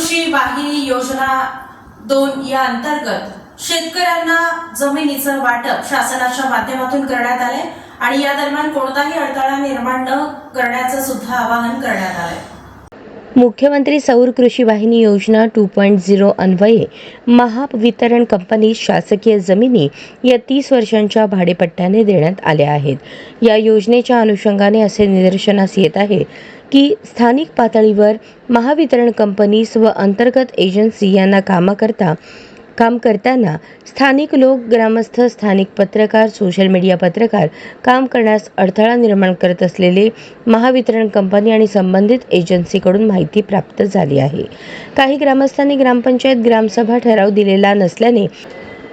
कृषी वाहिनी योजना 2 या अंतर्गत शेतकऱ्यांना जमिनीचं वाटप शासनाच्या माध्यमातून करण्यात आले आणि या दरम्यान कोणताही अडथळा निर्माण न करण्याचं सुद्धा आवाहन करण्यात आले। मुख्यमंत्री सौर कृषी वाहिनी योजना 2.0 अन्वये महावितरण कंपनीस शासकीय जमिनी या 30 वर्षांच्या भाडेपट्ट्याने देण्यात आल्या आहेत। या योजनेच्या अनुषंगाने असे निदर्शनास येत आहे की स्थानिक पातळीवर महावितरण कंपनीस व अंतर्गत एजन्सी यांना काम करताना स्थानिक लोक, ग्रामस्थ, स्थानिक पत्रकार, सोशल मीडिया पत्रकार काम करण्यास अडथळा निर्माण करत असलेले महावितरण कंपनी आणि संबंधित एजन्सीकडून माहिती प्राप्त झाली आहे। काही ग्रामस्थांनी ग्रामपंचायत ग्रामसभा ठराव दिलेला नसल्याने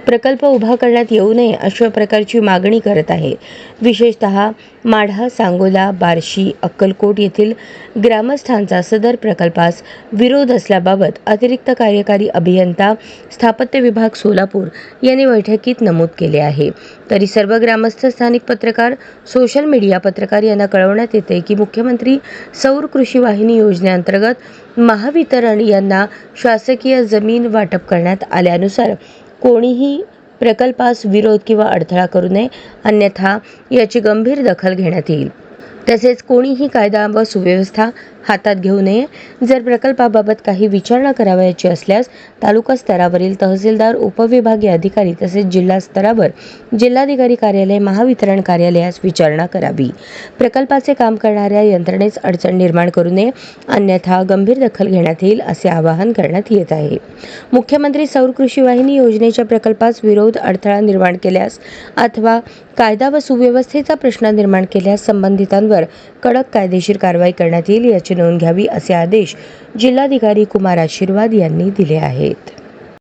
प्रकल्प उभा करण्यात येऊ नये अशा प्रकारची मागणी करत आहे। विशेषतः माढा, सांगोला, बार्शी, अक्कलकोट येथील ग्रामस्थांचा सदर प्रकल्पास विरोध असल्याबाबत अतिरिक्त कार्यकारी अभियंता, स्थापत्य विभाग, सोलापूर यांनी बैठकीत नमूद केले आहे। तरी सर्व ग्रामस्थ, स्थानिक पत्रकार, सोशल मीडिया पत्रकार यांना कळवण्यात येते की मुख्यमंत्री सौर कृषी वाहिनी योजनेअंतर्गत महावितरण यांना शासकीय जमीन वाटप करण्यात आल्यानुसार कोणीही प्रकल्पास विरोध किंवा अडथळा करू नये, अन्यथा याची गंभीर दखल घेण्यात येईल। तसेच कोणीही कायदा व सुव्यवस्था हातात घेऊ नये। जर प्रकल्पाबाबत काही विचारणा करावयाची असल्यास तालुका स्तरावरील तहसीलदार, उपविभागीय अधिकारी तसेच जिल्हा स्तरावर जिल्हाधिकारी कार्यालय, महावितरण कार्यालयास विचारणा करावी। प्रकल्पाचे काम करणाऱ्या यंत्रणेस अडचण निर्माण करू नये, अन्यथा गंभीर दखल घेण्यात येईल असे आवाहन करण्यात येत आहे। मुख्यमंत्री सौर कृषी वाहिनी योजनेच्या प्रकल्पास विरोध, अडथळा निर्माण केल्यास अथवा कायदा व सुव्यवस्थेचा प्रश्न निर्माण केल्यास संबंधितांवर कडक कायदेशीर कारवाई करण्यात येईल याची नोंद घ्यावी असे आदेश जिल्हाधिकारी कुमार आशीर्वाद यांनी दिले आहेत।